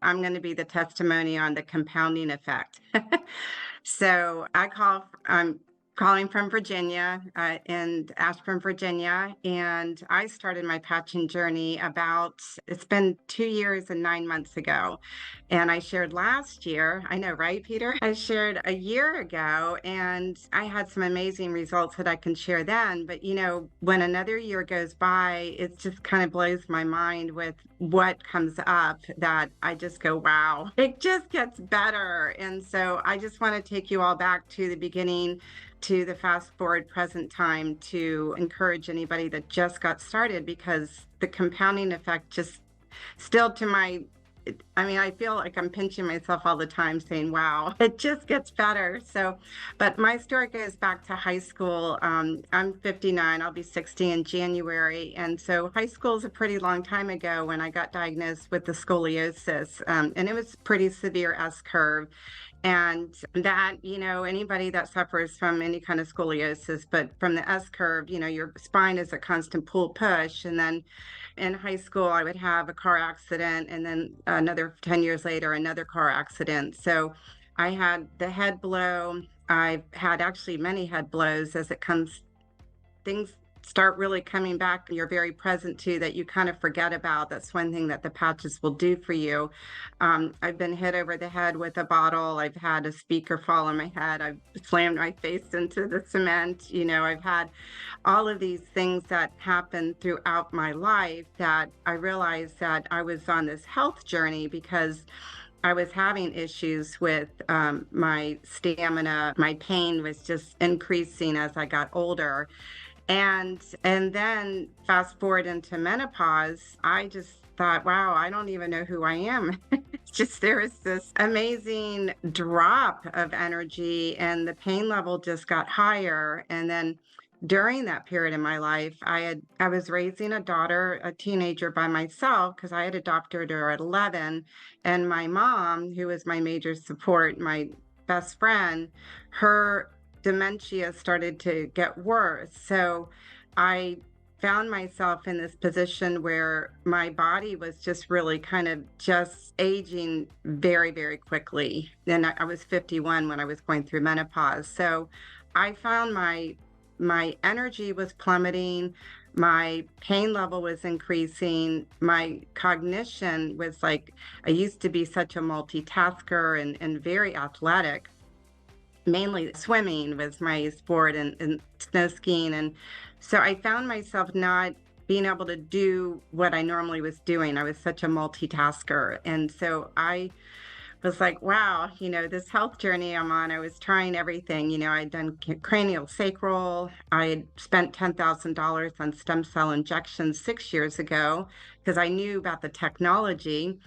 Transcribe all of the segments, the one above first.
I'm going to be the testimony on the compounding effect. So I'm calling from Virginia, in Ashburn, Virginia, and I started my patching journey it's been 2 years and 9 months ago. And I shared last year, I know, right, Peter? I shared a year ago, and I had some amazing results that I can share then. But, when another year goes by, it just kind of blows my mind with what comes up that I just go, wow, it just gets better. And so I just want to take you all back to the beginning, to the fast forward present time, to encourage anybody that just got started, because the compounding effect just still I feel like I'm pinching myself all the time saying, wow, it just gets better. So, but my story goes back to high school. I'm 59, I'll be 60 in January. And so high school is a pretty long time ago when I got diagnosed with the scoliosis. And it was pretty severe S curve. And that, anybody that suffers from any kind of scoliosis, but from the S curve, your spine is a constant pull push. And then in high school, I would have a car accident, and then another 10 years later, another car accident. So I had the head blow. I've had actually many head blows as it comes, things start really coming back. You're very present to that you kind of forget about. That's one thing that the patches will do for you. I've been hit over the head with a bottle. I've had a speaker fall on my head. I've slammed my face into the cement. I've had all of these things that happened throughout my life that I realized that I was on this health journey because I was having issues with my stamina. My pain was just increasing as I got older. And then fast forward into menopause, I just thought, wow, I don't even know who I am. It's just there was this amazing drop of energy, and the pain level just got higher. And then during that period in my life, I was raising a daughter, a teenager, by myself because I had adopted her at 11. And my mom, who was my major support, my best friend, her dementia started to get worse. So I found myself in this position where my body was just really kind of just aging very, very quickly. And I was 51 when I was going through menopause. So I found my energy was plummeting, my pain level was increasing, my cognition was like, I used to be such a multitasker and very athletic. Mainly swimming was my sport, and snow skiing. And so I found myself not being able to do what I normally was doing. I was such a multitasker. And so I was like, wow, this health journey I'm on, I was trying everything. I'd done cranial sacral. I had spent $10,000 on stem cell injections 6 years ago because I knew about the technology.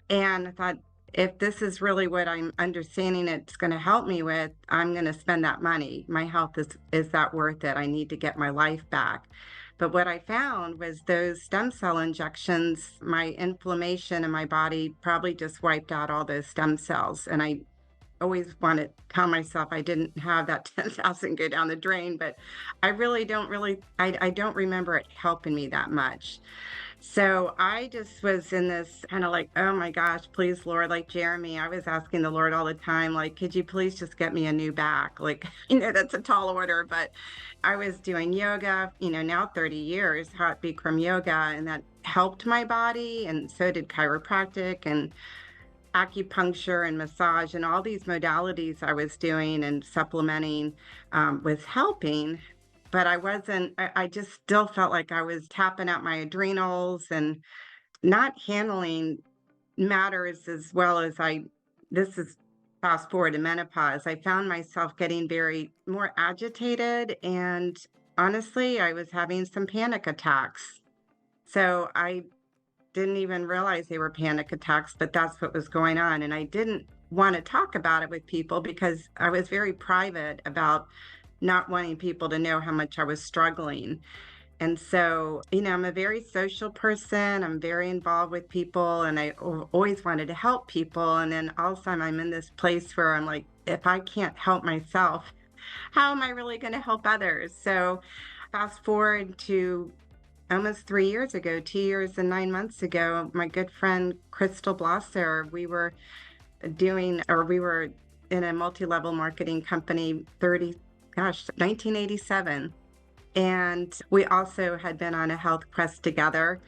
And I thought, if this is really what I'm understanding it's going to help me with, I'm going to spend that money. My health is that worth it? I need to get my life back. But what I found was those stem cell injections, my inflammation in my body probably just wiped out all those stem cells. And I always want to tell myself I didn't have that 10,000 go down the drain, but I don't remember it helping me that much. So I just was in this kind of like, oh my gosh, please, Lord, like Jeremy, I was asking the Lord all the time, like, could you please just get me a new back? Like, that's a tall order, but I was doing yoga, now 30 years, hot Bikram yoga, and that helped my body. And so did chiropractic and acupuncture and massage, and all these modalities I was doing and supplementing was helping. But I just still felt like I was tapping out my adrenals and not handling matters as well as this is fast forward to menopause. I found myself getting very more agitated, and honestly, I was having some panic attacks. So I didn't even realize they were panic attacks, but that's what was going on. And I didn't want to talk about it with people because I was very private about not wanting people to know how much I was struggling. And so, I'm a very social person. I'm very involved with people, and I always wanted to help people. And then all of a sudden, I'm in this place where I'm like, if I can't help myself, how am I really going to help others? So, fast forward to almost 3 years ago, 2 years and 9 months ago, my good friend Crystal Blosser, we were in a multi-level marketing company 1987. And we also had been on a health quest together.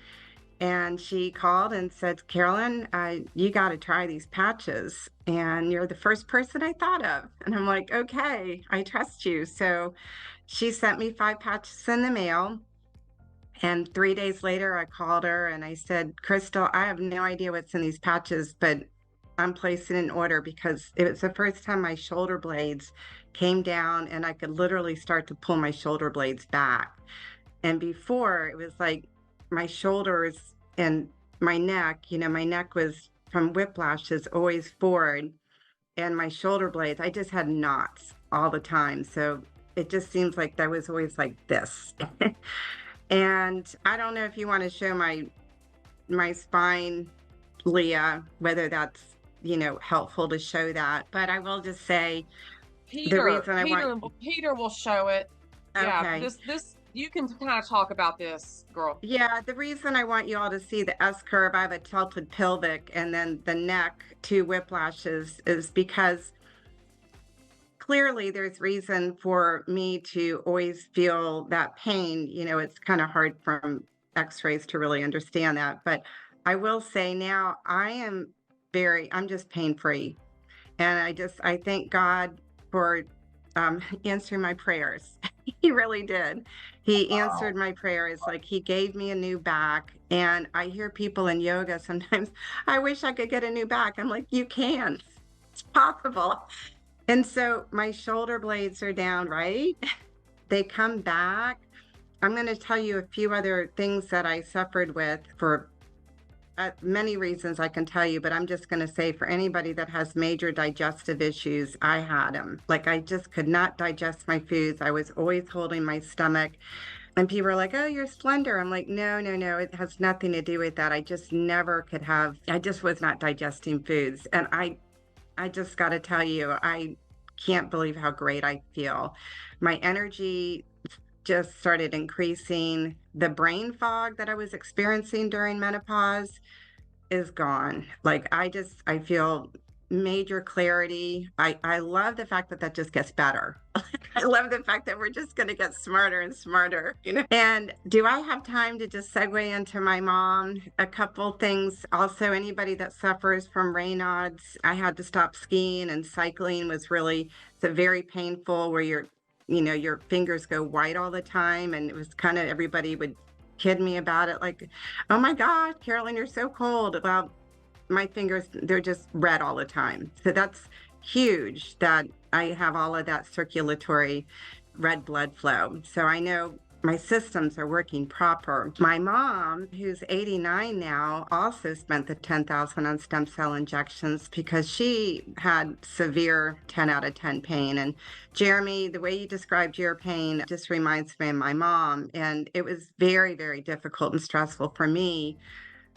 And she called and said, Carolyn, you got to try these patches. And you're the first person I thought of. And I'm like, okay, I trust you. So she sent me 5 patches in the mail. And 3 days later, I called her and I said, Crystal, I have no idea what's in these patches, but I'm placing an order because it was the first time my shoulder blades came down and I could literally start to pull my shoulder blades back. And before, it was like my shoulders and my neck, my neck was from whiplashes always forward, and my shoulder blades, I just had knots all the time. So it just seems like that was always like this. And I don't know if you want to show my spine, Leah, whether that's, helpful to show that. But I will just say the reason I want. Peter will show it. Yeah, Okay. this you can kind of talk about this, girl. Yeah, the reason I want you all to see the S curve, I have a tilted pelvic and then the neck, 2 whiplashes, is because clearly there's reason for me to always feel that pain. It's kind of hard from x-rays to really understand that. But I will say now I'm just pain free. And I thank God for answering my prayers. He really did. He answered my prayers. Like he gave me a new back. And I hear people in yoga sometimes, I wish I could get a new back. I'm like, you can. It's possible. And so my shoulder blades are down, right? They come back. I'm going to tell you a few other things that I suffered with for many reasons I can tell you, but I'm just going to say for anybody that has major digestive issues, I had them. Like I just could not digest my foods. I was always holding my stomach. And people are like, oh, you're slender. I'm like, no, it has nothing to do with that. I just never could have, I just was not digesting foods. And I just got to tell you, I can't believe how great I feel. My energy just started increasing. The brain fog that I was experiencing during menopause is gone. Like I feel major clarity. I love the fact that just gets better. I love the fact that we're just going to get smarter and smarter. And do I have time to just segue into my mom? A couple things. Also, anybody that suffers from Raynaud's, I had to stop skiing, and cycling was it's a very painful where your fingers go white all the time. And it was kind of, everybody would kid me about it. Like, oh my God, Carolyn, you're so cold. Well, my fingers, they're just red all the time. So that's huge that I have all of that circulatory red blood flow. So I know my systems are working proper. My mom, who's 89 now, also spent the 10,000 on stem cell injections because she had severe 10 out of 10 pain. And Jeremy, the way you described your pain just reminds me of my mom. And it was very, very difficult and stressful for me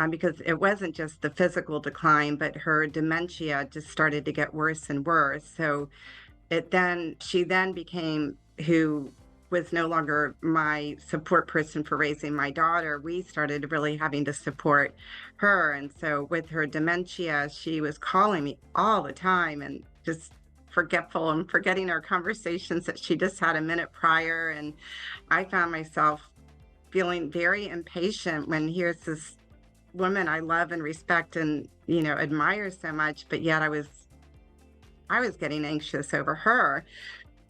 because it wasn't just the physical decline, but her dementia just started to get worse and worse. So she then became who was no longer my support person for raising my daughter. We started really having to support her. And so with her dementia, she was calling me all the time and just forgetful and forgetting our conversations that she just had a minute prior. And I found myself feeling very impatient when here's this woman I love and respect and, admire so much, but yet I was getting anxious over her.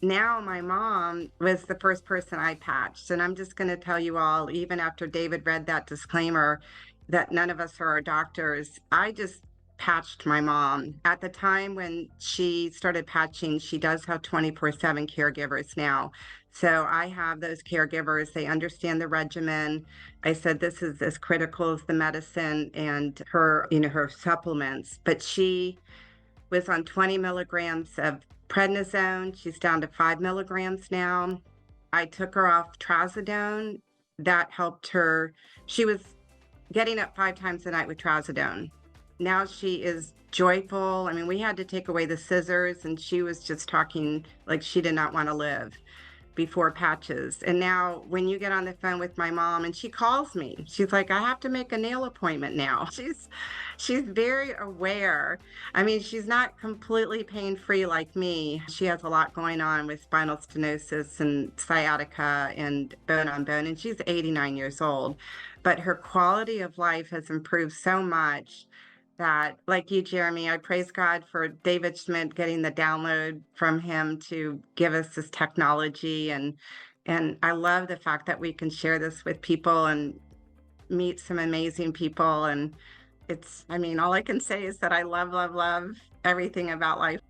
Now my mom was the first person I patched. And I'm just going to tell you all, even after David read that disclaimer that none of us are our doctors, I just patched my mom. At the time when she started patching, she does have 24/7 caregivers now. So I have those caregivers. They understand the regimen. I said, this is as critical as the medicine and her supplements. But she was on 20 milligrams of prednisone. She's down to 5 milligrams now. I took her off trazodone. That helped her. She was getting up 5 times a night with trazodone. Now she is joyful. I mean, we had to take away the scissors and she was just talking like she did not want to live. before patches. And now when you get on the phone with my mom and she calls me, she's like, I have to make a nail appointment now. She's very aware. I mean, she's not completely pain-free like me. She has a lot going on with spinal stenosis and sciatica and bone on bone, and she's 89 years old. But her quality of life has improved so much that, like you, Jeremy, I praise God for David Schmidt getting the download from him to give us this technology. And I love the fact that we can share this with people and meet some amazing people. And I mean, all I can say is that I love, love, love everything about life.